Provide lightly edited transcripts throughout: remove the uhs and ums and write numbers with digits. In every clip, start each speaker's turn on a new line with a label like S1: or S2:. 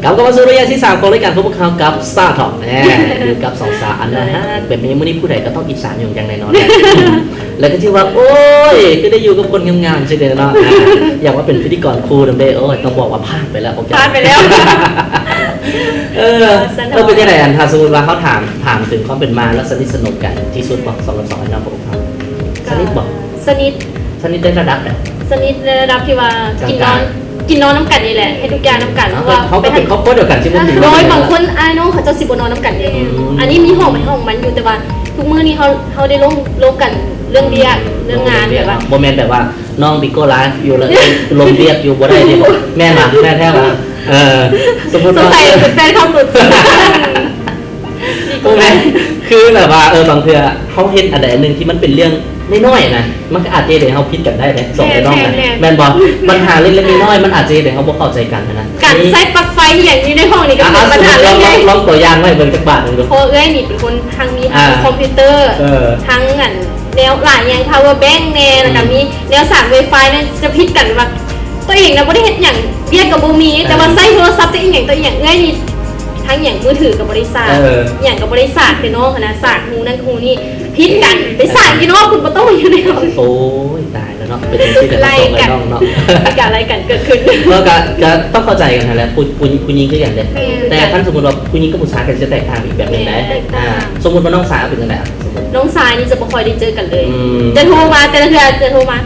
S1: กลับมาสู่ระยะที่3ของรายการพบกับเขากับซาท็อปอยู่กับสองสาวอันนะฮะแบบนี้มื่อนี้ผู้ใดก็ต้องอิจฉาอย่างแน่นอนแล้วก็ชื่อว่าโอ้ยก็ได้อยู่กับคนงามๆใช่ไหมเนาะอย่างว่าเป็นพิธีกรครูดัมเบลโอ้ยต้องบอกว่าพลาดไปแล้วพ
S2: ลาดไปแล้ว
S1: เป็นยังไงอันถ้าสมมติว่าเขาถามถึงความเป็นมาแล้วสนิทสนมกันที่สุดบอก2 นะผมครับสนิทบอก
S2: สนิท
S1: ได้ระดับแบบ
S2: สนิทในระดับที่ว่ากินนอนน้ำกันนี่แหละให้ทุกอย่างน้ำกันเพราะว่า
S1: เขาเป็นครอบครัวเดียวกันใช่ไหม
S2: ร้อยบางคนไอ้น้องเขาจะ10 นอนน้ำกันเองอันนี้มีห้องมันอยู่แต่ว่าทุกมื้อนี้เขาได้ลงกันเรื่องเรียกเรื่องงานแบบว่า
S1: โมเมนต์แบบว่าน้องบิโก้ไลฟ์อยู่เลยลงเรียกอยู่บ่ได้ดิแม่มาแม่แท้มาสมมติว่า
S2: ใส่เป็นแฟนเขาหลุด
S1: โมเมนต์คือแบบว่าบางเทื่อเขาเห็นอะไรนึงที่มันเป็นเรื่องน้อยๆนะมันก็อาจจะเดี๋ยวเขาพิดกันได้เลยส่งไปน้องนะแมนบอลปัญหาเล็กๆน้อยๆมันอาจจะเดี๋ยวเขาบอกเข้าใจกันนะ
S2: การใช้ปลั๊กไฟอย่างนี้ในห้องนี้ก็เป็นปัญหาเล็ก
S1: ๆลองตัวอย่างไว้บนกระบาดนึงดู
S2: เพราะนี่เป็นคนทางมีทางคอมพิวเตอร์ทางแนวหลายอย่าง power bank แนวแล้วก็มีแนวสาย Wi-Fi นั่นจะพิดกันว่าตัวเองนะไม่ได้เห็นอย่างเรียกกับบูมีแต่ว่าใช้โทรศัพท์ตัวเองอย่างนี่ทั้งอย่างมือถือกับบริษัทอย่างกับบริษัทแต่น้องคณะศาสตร์ฮูนั่นฮูนี่พิษกันไปศาสตร์กี่น้องคุณมาต้องมาอยู่ในห้อง
S1: โอ้ยตายแล้วเนาะเป็นที่แต่ละสองน้องเนาะ
S2: การอะไรกันเกิดขึ้น
S1: ก็ต้องเข้าใจกันนะแหละคุณยิงก็อย่างเด็ดแต่ท่านสมมติว่าคุณยิงกับผู้ชายกันจะแตกต่างอีกแบบนึงได้สมมติว่าน้องสาวเป็นยังไง
S2: น้องสายนี่จะไม่ค่อยได้เจอกันเลยจะโทรมาแต่ละเดือนจะโทรมา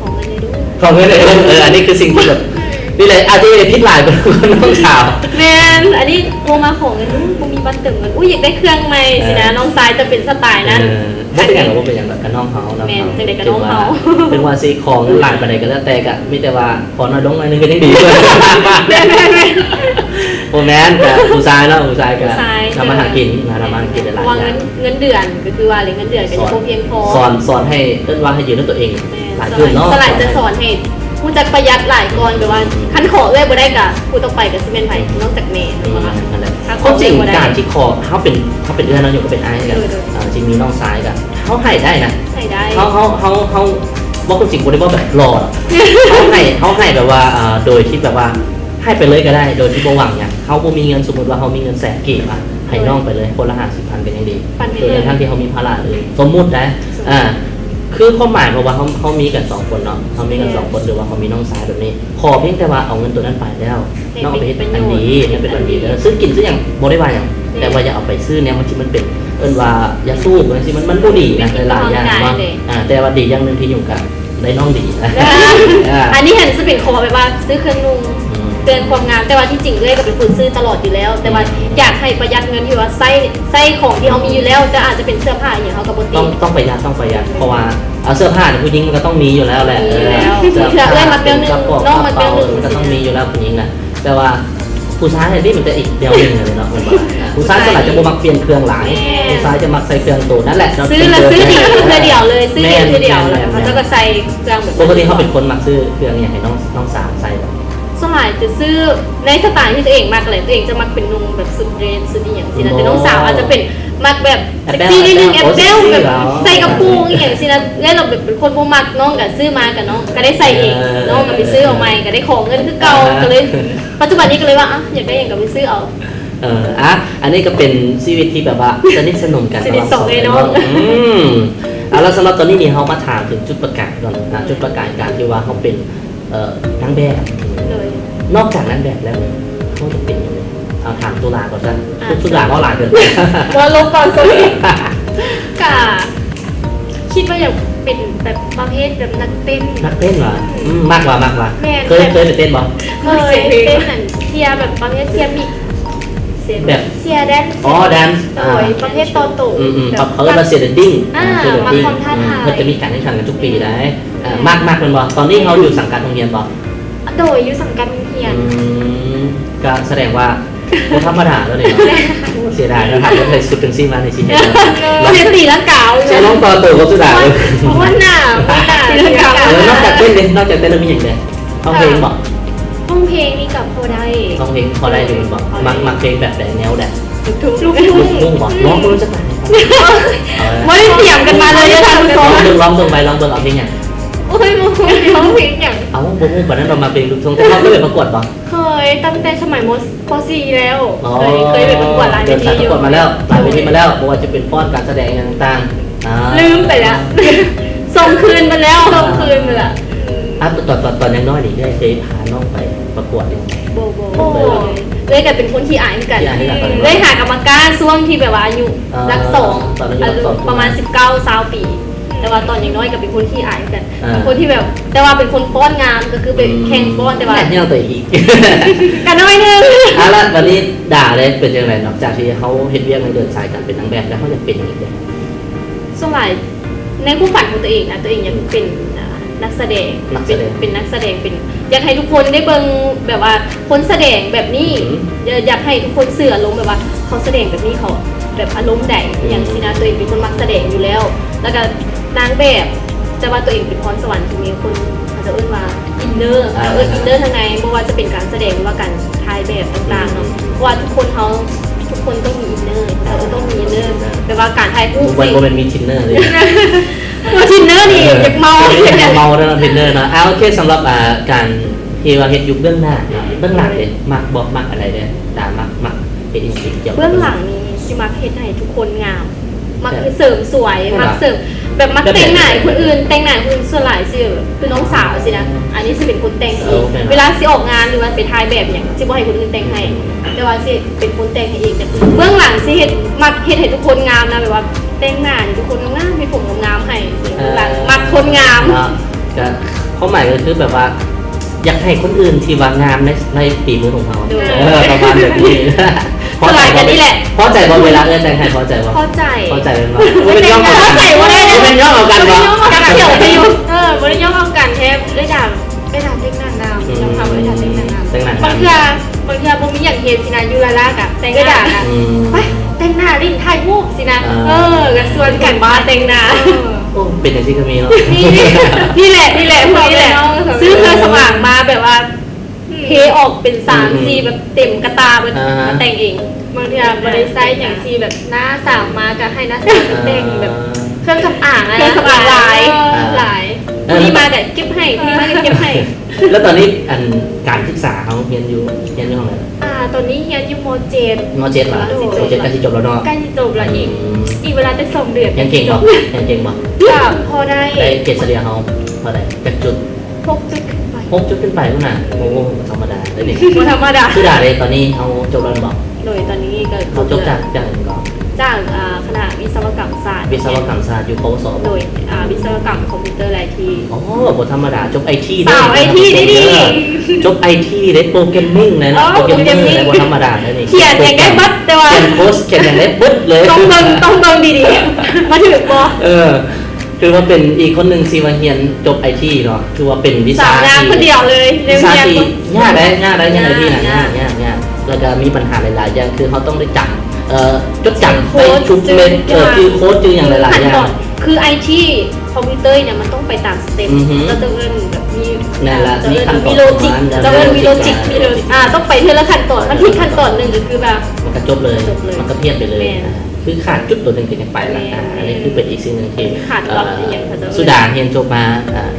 S2: ของเงินเลยด้วย
S1: ของเงินเลยอันนี้คือสิ่งที่แบบนี่เลยอาจจะเป็นพิษหลายเป็นคนน้องสาว
S2: แมนอันนี้โทรมาของเงินกูมีบัตรเติมเงินอยากได้เครื่องใหม่สินะน้องสายจะเป็นสไตล์นั้น
S1: ไม่เป็นอย่างเราเป็นอย่างแบบกับน้องเขา
S2: แมนเป็นกับน้องเขา
S1: เป็นว่าซีของหลายไปไหนก็แล้วแต่กะไม่แต่ว่าขอน้อยลงหน่อยนึงก็ยังดี
S2: แม่
S1: โอ้แมนกับผู้ชายเนาะผู้ชายกับทำมาหากินทำมาหากินหลายอย่าง
S2: เงินเดือนก็คือว่าเงินเดือนเป็นเพียงพอ
S1: สอนให้เอิ้นว่าให้ยืนด้วยตัวเองหลายขึ้นเนาะ
S2: สลายจะสอนให้ผู้จัดประหยัดหลายก่อนแบบว่าคันขอเลยบ่ได้กะผู้ต้องไปกับซีเมนต์ไผ่นอกจากเมย์นะคะ
S1: เขาจริงการที่คอเขาเป็นเอื้อนน้องอยู่ก็เป็นไอ้กันจริงมีน้องซ้ายกันเขาให้ได้นะ
S2: ให้ได้
S1: เขาบอกจริงบ่ได้บอกแบบรอเขาให้แบบว่าโดยที่แบบว่าให้ไปเลยก็ได้โดยที่บ่หวังเนี่ยเขาบ่มีเงินสมมติว่าเขามีเงิน100,000เก็บให้น้องไปเลยคนละ50,000กันยังดีโดยทั้งที่เขามีภาระเลยสมมุตินะคือความหมายเพราะว่าเขามีกัน2 คนเนาะเขามีกัน2 คนหรือว่าเขามีน้องสายแบบนี้ขอเพียงแต่ว่าเอาเงินตัวนั้นไปแล้วน้องเอาไปเป็นอันดีนั่นเป็นอันดีแล้วซื้อกินซื้ออย่างโมได้ว่าอย่างแต่ว่าอย่าเอาไปซื้อเนี่ยมันที่มันเป็นว่ายาสูบบางทีมันบ่ดีนะหลายอย่างว่าแต่ว่าดีอย่างนึงที่อยู่กันได้น้องดี
S2: อันนี้เห็นสปินขอแบบว่าซื้อเครื่องนุ่งเตือนความงามแต่ว่าที่จริงเลยก็เป็นคนซื้อตลอดอยู่แล้วแต่ว่าอยากให้ประหยัดเงินที่ว่าไส้ของที่เขามีอยู่แล้วจะอาจจะเป็นเสื้อผ้าอย่างเขากับปกติ
S1: ต้องประหยัดเพราะว่าเสื้อผ้าผู้หญิงมันก็ต้องมีอยู่แล้วแหละ
S2: เสื้อผ้ามาเปลี่ยนนึงน้องมาเปลี่ยนนึง
S1: มันก็ต้องมีอยู่แล้วผู้หญิงนะแต่ว่าผู้ชายนี่มันจะอีกเดียวนึงเลยเนาะผู้ชายก็อาจจะมักเปลี่ยนเครื่องหลายผู้ชายจะมักใส่เครื่องตัวนั่นแหละ
S2: ซื้อดีเดียวเลยซื้อเดียวเลยเขาจะก็ใส่เครื่องแบบ
S1: ปกติเขาเป็นคนมักซื้อเครื่องเนี่ยให้น้องสาวใส่
S2: สมัยจะซื้อในสไตล์ที่ตัวเองมักเลยตัวเองจะมักเป็นนุ่งแบบสุดเรนสุดอย่างสินะแต่น้องสาวอาจจะเป็นมักแบบเซ็กซี่นิดนึงแอบเบลแบบใส่กระโปรงอย่างสินะแล้วเราแบบเป็นคนโมมักน้องกับซื้อมากับน้องก็ได้ใส่เองน้องกับไปซื้อเอาใหม่ก็ได้ของเงินคือเก่าก็เลยปัจจุบันนี้ก็เลยว่าอยากได้อย่างกับไปซื้อเอา
S1: อันนี้ก็เป็นชีวิตที่แบบว่าสนิทสนมกัน
S2: สนิทสนมเลยน้อง
S1: แล้วสำหรับตอนนี้เขามาถามถึงจุดประกาศก่อนนะจุดประกาศการที่ว่าเขาเป็นนางแบบนอกจากนั้นแบบแล้วเขาจะเป็นยังไงเอาถามตุลาก่อนจ้ะตุลาเขาหลายเกิน
S2: ว่าลงก่อนสิกะคิดว่าอยากเป็นแบบประเภทแบบนักเต้น
S1: เหรอมากกว่าเคยไปเต้นบ่
S2: เคยเต้นนั่นเชียร์แบบประเภทเชียร์มิก
S1: แบบ
S2: เชียร์แดน
S1: แดน
S2: ประเภทโตโต้
S1: เขาเรียกว่าเชียร์แดนดิ้ง
S2: มาคอนท่าทาย
S1: มันจะมีการแข่งขันกันทุกปีได้มากเป็นบ่ตอนนี้เขาอยู่สังกัดโรงเรียนบ่
S2: โดยอยู่สังกัดโรงเรียน
S1: ก็แสดงว่าธรรมดาแล้วเนี่ยเสียดายนะครับแล้วเคยสุดถึงซีมาในชีวิต
S2: เสียตีละเก่า
S1: ใช่น้องต่อตัวก็สุดาเลย
S2: เพราะว่าหนาวตีละเก่าน
S1: อกจากเต้นแล้วมีอย่างไรห้องเพลงบอก
S2: ห้องเพลงนี่กับพอได้
S1: ห้องเพลงพอได้ดูบอกมักเพลงแบบแนวแบบ
S2: ลูก
S1: ทุ่งบอกร้องรู้จักไหม
S2: ไม่ได้เตรียมกันมาเลยท่านผู้ชม
S1: ลองเบิ่งไปเอาเพลงอย่าง
S2: โอ้ยโมโหเพ ร้องเพลงอย่าง
S1: เอ้าบ่ฮู้ปานนั้นเรามาเป็นลูกทุ่งแต่เขาก็เลยประกวดบ่
S2: เคยตั้งแต่สมัยมป .4 แล้ว
S1: อ๋อ
S2: เคยไปประกวดหลายเว
S1: เดิน
S2: ที
S1: สาย
S2: อ
S1: ประ
S2: ยู่
S1: กวดมาแล้วหลายเวทีมาแล้วบ่ว่าจะเป็นฟ้อนการแสดงต่างๆ
S2: ลืมไปแล้วส่งคืนไปแล้วส่งคืนไปแล้ว
S1: ตอนยังน้อยนี่ได้เคยพาน้องไปประกวดนี่
S2: โบเลยกลายเป็นคนที่อายเหมือนกัน
S1: ที่อายเหมือนกัน
S2: เลยหากรรมการช่วงที่แบบว่าอายุ
S1: อ่า
S2: รักสอง
S1: ตอนอายุรักสอง
S2: ประมาณ19-20 ปี แต่ว่าตอนยังน้อยก็เป็นคนที่อายเหมือนกัน
S1: อ่า
S2: เป็นคนที่แบบแต่ว่าเป็นคนฟ้อนงามก็คือเป็นแข่งฟ้อนแต่ว่า
S1: แม่เนี่ยตัวอีก
S2: กันน้อยนึง
S1: แล้ววันนี้ด่าเลยเป็นยังไงนอกจากที่เขาเห็นเรียกในเดินสายกันเป็นนางแบบแล้วเขาอยากเป็นอย่างนี้เลย
S2: ส่วนใหญ่ในความฝันของตัวเองนะตัวเองอยากเป็นนักแสดงเป็นนักแสดงเป็นอยากให้ทุกคนได้เบิ่งแบบว่าคนแสดงแบบนี้อยากให้ทุกคนเสื่ออารมณ์แบบว่าเขาแสดงแบบนี้เขาแบบอารมณ์ใดอย่างที่นะตัวเองเป็นคนมักแสดงอยู่แล้ว แล้วก็นางแบบแต่ว่าตัวเองเป็นพรสวรรค์ที่มีคนอาจจะเอ่ยว่าอินเนอร์อินเนอร์ทางในไม่ว่าจะเป็นการแสดงหรือว่าการถ่ายแบบต่างๆเนาะเพราะว่าทุกคนต้องมีอินเนอร์เราก็ต้องมีอินเนอร์แบบว่าการถ่ายรูป
S1: วันโมเป็นมีทินเนอร์เลย
S2: ว่าทินเนอร์นี่อยากเมา
S1: อยากเมาแล้วทินเนอร์นะโอเคสำหรับการที่ว่าเฮ็ดยุคเบื้องหน้าเบื้องหลังเนี่ยมักบอกมักอะไรเนี่ยด่ามักเฮ็ดอินสิเกี่ยวกับ
S2: เบื้องหลังนี้ชิมักเฮ็ดให้ทุกคนงามมักเสริมสวยมักเสริมแบบมักแต่งหน้าคนอื่นแต่งหน้าคนอื่นส่วนหลายสิคือน้องสาวสินะอันนี้สิเป็นคนแต่งเองเวลาสิออกงานหรือว่าไปถ่ายแบบอย่างสิบ่ให้คนอื่นแต่งให้แต่ว่าสิเป็นคนแต่งให้เองแต่เบื้องหลังสิเฮ็ดมักเฮ็ดให้ทุกคนงามนะแบบว่าแต่งหน้านี่ทุกคนงามมีผมงามให้สิเบื้องหลังมักคนงาม
S1: ก็เขาหมายก็คือแบบว่า อยากให้คนอื่นที่ว่างามในฝีมือของเขาประมาณแบบนี้
S2: พอใจกันนี่แหละ
S1: พอใจบ่เวลาเอื้อนแต่งให้พอใจบ่
S2: เข้าใจ
S1: พอใจเป็นบ่
S2: ไม่ได้ย่อเข้าใจว่าได้
S1: เป็นย่อเอากันบ่
S2: กันเกี่ยวไปอยู่บ่ได้ย่อเอากันแทบได้ด่าเต้นหน้างามต้องทำได้ด่าเต้นหน้างาม
S1: แต่งหน้า
S2: บางเทื่อบ่มีอย่างเฮ็ดสินะอยู่ละลากะแต่งได้ด่าอ่ะไปแต่งหน้าลิ้นถ่ายรูปสินะก็ชวนกันบ้าแต่งหน้า
S1: เป็นอย่างที่ก็มีเนาะ
S2: นี่แหละพวกนี้แหละซื้อเครื่องสว่างมาแบบว่าเทออกเป็น3-4แบบเต็มกระตามาแต่งเองบางทีบ่ได้ใช้อย่างที่แบบหน้าสาวมาก็ให้หน้าสาวแต่งแบบเครื่องสำอางเครื่องสำอางหลายนี่มาแต่เก็บให้นี่มาเก็บให้
S1: แล้วตอนนี้อันการศึกษาเขาเรียนอยู่ห้องไหน
S2: ตอนนี้เรียนอยู่ม.7
S1: ม.7เหรอม.7ใกล้จะจบแล้วเนาะ
S2: ใกล้จะจบแล้วอีกเวลาจะ2 เดือน
S1: ยังเก่งบ่ยังเก่งบ่
S2: ก็พอได้
S1: ได้เกรดเฉลี่ยเขาเท่าไหร่จากจุด
S2: 6 จุดขึ้นไป
S1: 6 จุดขึ้นไปพุ่นน่ะโง่ธรรมดาได้นี่
S2: บ่ธรรมดา
S1: คือด่าเลยตอนนี้เขาจบแล้วบอก
S2: โดยตอนนี้ก็
S1: เขาจบจากไหนก่อน
S2: จากคณะวิศวกรรมศาสตร์
S1: วิศวกรรมศาสตร์อยู่ปวส
S2: โดยวิศวกรรมคอมพิวเตอร์และไอที
S1: อ๋อบทธรรมดาจบไอที
S2: สาว IT ได้ดิ
S1: จบไอทีได้โปรแกรมมิ่งเลยนะโปรแกรมมิ่งเลยบทธรรมดาได้นี่
S2: เขียนอย่างได้บัดแต่ว่า
S1: เขียนโค้ดเขียนอย่างได้ปึ๊ดเลย
S2: ต้องเบิ่งดีๆ มาถึงบ่
S1: คือว่าเป็นอีกคนหนึ่งซีวาเฮียนจบไอทีเนาะคือว่าเป็นวิ
S2: สา
S1: ชาว
S2: งามคนเดียวเลย
S1: วิชา
S2: เรียน
S1: ที่ยากได้ยังไงที่น่ะ
S2: ยาก
S1: ยากแล้วก็มีปัญหาหลายๆอย่างคือเขาต้องได้จำจดจำ
S2: โค้
S1: ไป
S2: ด
S1: ชุบเมนคือโค้ดจืออย่างหลายๆอย่าง
S2: คือไอทีคอมพิวเตอร์เนี่ยมันต้องไปตามสเต็ป
S1: อือฮึ
S2: เราจะเอิ้นแบบมี
S1: นั่นแหละ
S2: จะเอิ้น
S1: มีขั้นตอน
S2: มีโลจิก
S1: ประมาณนั้น
S2: จะเอิ้นมีโลจิก
S1: มี
S2: มี
S1: โล
S2: โล
S1: จิ
S2: จิ
S1: ก
S2: กต้องไปทีละขั้นตอนมันผิดขั้นตอนหนึ่งก็คือแบบ
S1: มันก็จบเลย
S2: จบเลย
S1: มันก็เพี้ยนไปเลย
S2: แม่น
S1: คือขาดจุดตัวหนึ่งถึงจะไปละ
S2: แม่น
S1: อันนี้คือเป็นอีกสิ่งหนึ่งที่
S2: ขาดตอนอย่างเขาจะ
S1: สุดาเรียนจบมา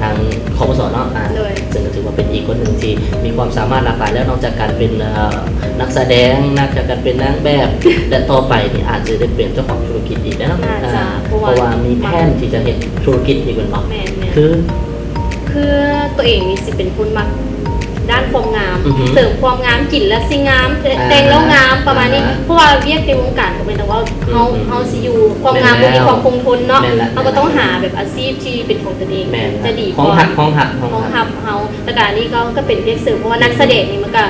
S1: ทางคอปสเนาะ
S2: โดย
S1: ซึ่งก็ถือว่าเป็นอีกคนหนึ่งที่มีความสามารถหลากหลายแล้วนอกจากการเป็นนักแสดงนอกจากการเป็นนางแบบ และต่อไปนี่อาจจะได้เป็นเจ้าของธุรกิจอีกแล้ว
S2: น่าจะ
S1: เพราะว่ามีแผนที่จะเห็นธุรกิจอีกเป็นเนาะ
S2: แม่น
S1: คือ
S2: ตัวเองมีสิเป็นคนมักด้านความงาม
S1: อือฮึ
S2: เสริมความงามกลิ่นและสิงามแต่งแล้วงามประมาณนี้เพราะว่าเรียกในวงการก็เป็นแต่ว่าเฮาสิอยู่ความงามบ่มีความคงทนเนาะ
S1: แม่นละ
S2: เราก็ต้องหาแบบอาชีพที่เป็นของตัวเอง
S1: แม่น
S2: จะดีก
S1: ห้อง
S2: ว่า
S1: หักห้องหัก
S2: ของฮับเฮาแต่การนี้ก็เป็นเรียกเสริมเพราะว่านักแสดงนี่มันก็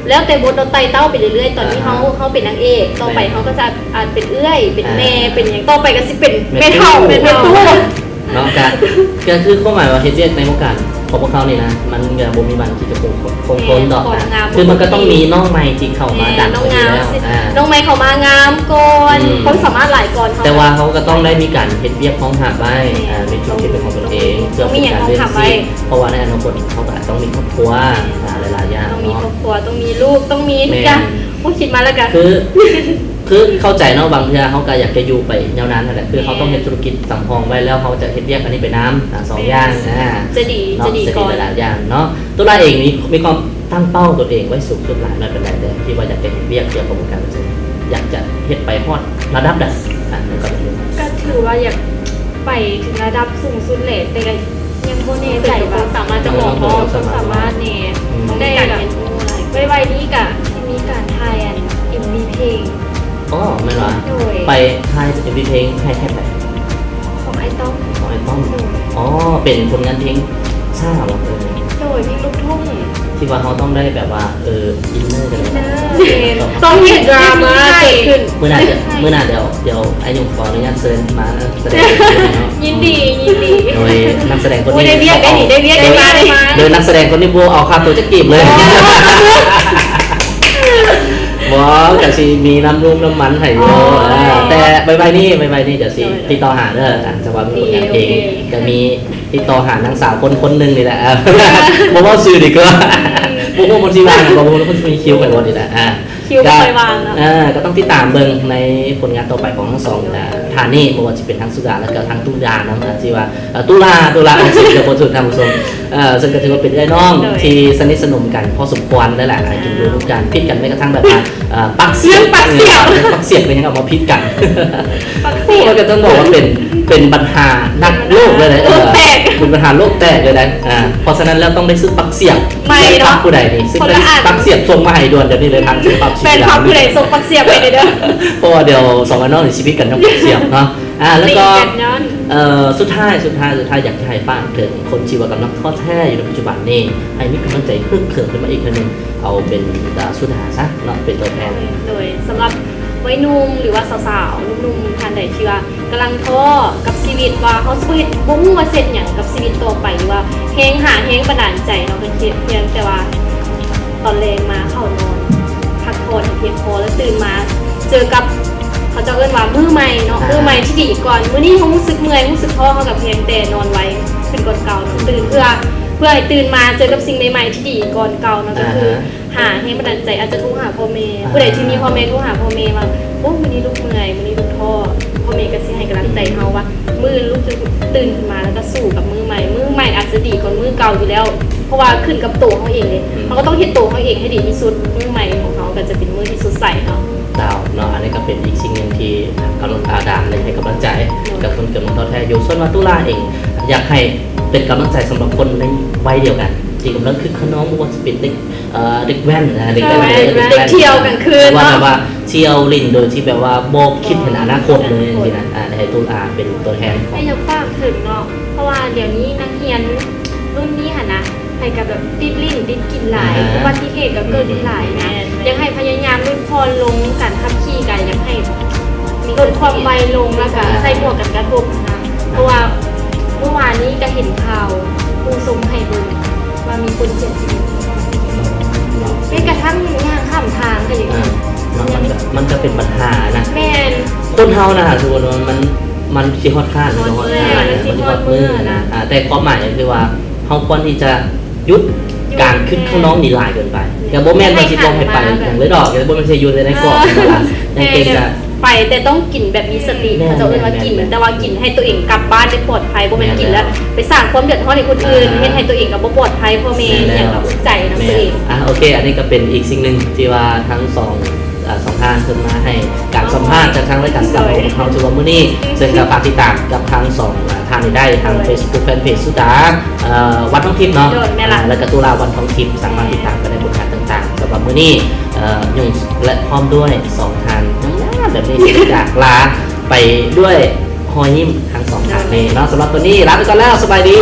S2: แล้วแต่บทเราไต่เต้าไปเรื่อยๆตอนนี้เขาเป็นนางเอกต่อไปเขาก็จะอาจเป็นเอื้อยเป็นแม่เป็นอย่างต่อไปก็สิเป็นแม่เฒ่าเป็นแม่ตู้
S1: เนาะก็คือข้อหมายว่าเฮ็ดเรียกในวงการของพวกเขานี่นะมันก็บ่มีบันที่จะคงทนดอกนะคือมันก็ต้องมีน้องใหม่ที่เข้ามาดัน
S2: น้อง
S1: ไป
S2: งาม
S1: แล้ว
S2: น้องไม้เขามางามก่อนเขาสามารถหลายก่อน
S1: แต่ว่าเขาก็ต้องได้มีการเฮ็ดเวียกของหาไว้มีธุรกิจเป็นของตัวเองเพื่อเป็นการเลี้ยงชีพเพราะว่าในอนาคตเขาก็อาจต้องมีครอบครัวหลายๆอย่าง
S2: ต้องมี
S1: เนาะ
S2: ครอบครัวต้องมีลูกต้องมีทุกอย่างพูดคิดมาแล้วกัน
S1: คือ คือเข้าใจเนาะบางเทื่อเขาก็อยากจะอยู่ไปยาวนานนั่นแหละคือเขาต้องเฮ็ดธุรกิจสำรองไว้แล้วเขาจะเฮ็ดเรียกอันนี้ไปน้ำ2อย่าง
S2: จะดี
S1: เนาะ
S2: จะดีก่อน
S1: หลายอย่างเนาะตัวเราเองมีความตั้งเป้าตัวเองไว้สูงสุดหลายไม่เป็นไรแต่ที่ว่าอยากจะเฮ็ดเรียกเกี่ยวกับวงการบันเทิงอยากจะเฮ็ดไปฮอดระดับใดมันก็เป็น
S2: ก็ถือว่าอยากไปถึงระดับสูงสุดเลยแต่ก็ยังโบเน่ใจว่าสามารถจะบอกว่าความสามารถเนี่ยได้แบบไวๆนี้กะที่มีการทายMV เพลง
S1: อ๋อไม่หรอ
S2: โดย
S1: ไปทายเป็นเพลงให้แค่ไหน
S2: ของไอ้ต้อง
S1: ของไอ้ต้อมอ๋อเป็นผลงานเพลงซ่าหรอ
S2: โดยเพลงลูกทุ่ง
S1: ที่ว่าเขาต้องได้แบบว่าอินเนอร์กันเลย
S2: ต้องมีดราม่าเกิดขึ้น
S1: เมื่อหน้าเดี๋ยวไอ้ยงขออนุญาตเชิญมาแสดง
S2: ยินดี
S1: โดยนักแสดงคน
S2: ได้
S1: นี้
S2: เรียกได้มา
S1: โดยนักแสดงคนนี้บัวเอาค่าตัวจะกีบเลยบอกแต่สิมีน้ำรุ่งน้ำมันให้โยแต่ใบนี่เดี๋ยวสิติดต่อหาเด้อจะว่ามีผลงานเพลงจะมีติดต่อหานางสาวคนหนึ่งนี่แหละบอกว่าซื้อดีกว่าบอกว่ามันสิวางบอกว่ามันมีคิวกันวันนี่แหละ
S2: คิวไม่ค่อยวางเนาะ
S1: ก็ต้องติดตามเบิ่งในผลงานต่อไปของทั้งสองฐานนี่บ่ว่าจะเป็นทั้งสุดาแล้วก็ทั้งตุลานะที่ว่าตุลาของสิจะบ่สุดทางผู้ชมซึ่งก็ถือว่าเป็นไอ้น้องที่สนิทสนมกันพอสมควรแล้วแหละกินอยู่ร่วมกันพิดกันไม่กระทั่งแบบว่าปักเสียงเป็นยังออกมาพิดกันก็จะต้องบอกว่าเป็นปัญหานักโลกเลยนะเป็นปัญหาโลกแตกเลยนะเพราะฉะนั้นแล้วต้องได้ซื้อปักเสียงปักผู้ใดนี่ซึ่งได้ปักเสียงส่งมาให้ด่วนเดี๋ยวนี้เลยทางซื้อปักเสียง
S2: เป็นความผู้ใดส่งปักเสียบไปเลยเด้อ
S1: เพราะว่าเดี๋ยว2วันนอกในชีวิตกันทั้งปักเสียงเนาะแล้วก็สุดท้ายอยากจะให้ฟังถึงคนชีวกำลังท้อแท้อยู่ในปัจจุบันนี้ให้มีกำลังใจเพิ่มขึ้นมาอีกนึงเอาเป็นสุดาซะเนาะเป็นตัวแทน
S2: โดยสำหรับวัยหนุ่มหรือว่าสาวๆหนุ่มๆท่านใดที่ว่ากำลังท้อกับชีวิตว่าเขาสิบ่ฮู้ว่าเสร็จหยังกับชีวิตต่อไปหรือว่าแฮงบันดาลใจเนาะเป็นเพียงแต่ว่าตอนแรงมาเข้านอนพักผ่อนเพียงพอแล้วตื่นมาเจอกับเขาจะเอิ้นว่ามื้อใหม่เนาะมื้อใหม่ที่ดีก่อนมื้อนี้เขารู้สึกเมื่อยรู้สึกท้อเขากับเพียงแต่นอนไว้เป็นก่อนเก่าเนาะตื่นเพื่อให้ตื่นมาเจอกับสิ่งใหม่ๆที่ดีก่อนเก่าเนาะก็คือหาให้บันดาลใจอาจจะโทรหาพ่อแม่ผู้ใดที่มีพ่อแม่โทรหาพ่อแม่ว่าโอ้มื้อนี้ลูกเมื่อยมื้อนี้ลูกท้อพ่อแม่ก็สิให้กำลังใจเฮาว่ามื้อลูกจะตื่นขึ้นมาแล้วก็สู้กับมื้อใหม่อาจจะดีกว่ามื้อเก่าอยู่แล้วเพราะว่าขึ้นกับตัวเขาเองเลยเขาก็ต้องเฮ็ดตัวเขาเองให้ดีที่สุดมื้อใหม่ของเขาก็จะเป็นมื้อที่สดใสเนาะ
S1: ดาวเนาะอันนี้ก็เป็นอีกสิ่งหนึ่งที่กำลังดามเลยให้กำลังใจกับคนเกิดมาท้อแท้อยู่ส่วนว่าตุลาเองอยากให้เป็นกำลังใจสำหรับคนในวัยเดียวกันที่กำลังคึกขนองว่าจะเป็นเด็กแว่นนะเด็ก
S2: เที่ยวกลางคืน
S1: ว่าแบบว่าเที่ยวลินโดยที่แบบว่าโบคิดเห็นอนาคตเลยทีนั้นให้ตุลาเป็นตัวแทนของ
S2: ให้ยกฝากถึงเนาะเพราะว่าเดี๋ยวนี้นักเรียนรุ่นนี้หั่นนะให้กับแบบติดลิ้นติดกินหลายอุบัติเหตุก็เกิดหลายนะยังให้พยายามลดพรลงการขับขี่กันยังให้ลดความไวลงแล้วก็ใส่หมวกกันกระทบนะเพราะว่าเมื่อวานนี้ก็เห็นข่าวผู้ทรงให้ดูว่ามีคนเสียชีวิตไม่กระทั่งงานข้ามทางก็อย่างนี้
S1: มันจะเป็นปัญหานะ
S2: แม่น
S1: คนเฮานะทุกคนมันสิฮอดข้านมันฮอดมือนะแต่ความหมายคือว่าเฮาควรที่จะยุดการขึ้นข้างน้องนี่ลายเกินไปแต่บ่แม่นว่าสิบ่ให้ไปอย่างเลยดอกแต่บ่แม่นสิอยู่ในกรอบนั่นล่ะยังเก่งจะ
S2: ไปแต่ต้องกินแบบมีสติเขาจะเอิ้นว่ากินแต่ว่ากินให้ตัวเองกลับบ้านได้ปลอดภัยบ่แม่นกินแล้วไปสร้างความเดือดร้อนให้คนอื่นเฮ็ดให้ตัวเองก็บ่ปลอดภัยพ่อแม่อย่างแบบใจนำตัวเอง
S1: โอเคอันนี้ก็เป็นอีกสิ่งนึงที่ว่าทั้งสองท่านขึ้นมาให้การสัมภาษณ์จากทางรายการสาวของเขาชื่อว่ามื้อนี้ซึ่งก็ฝากติดตามกับทั้ง2ท่านได้ทาง Facebook Fanpage สุดาวันท้องทิพย์เนาะแล้วก็ตุลาวันท้องทิพย์สามารถติดตามกันในผลงานต่างๆสำหรับมื้อนี้ยุ่งและพร้อมด้วย2ท่านแบบนี้จากลาไปด้วยหอยยิ้มทั้ง2ท่านนี้เนาะสำหรับตัวนี้ลาไปก่อนแล้วสบายดี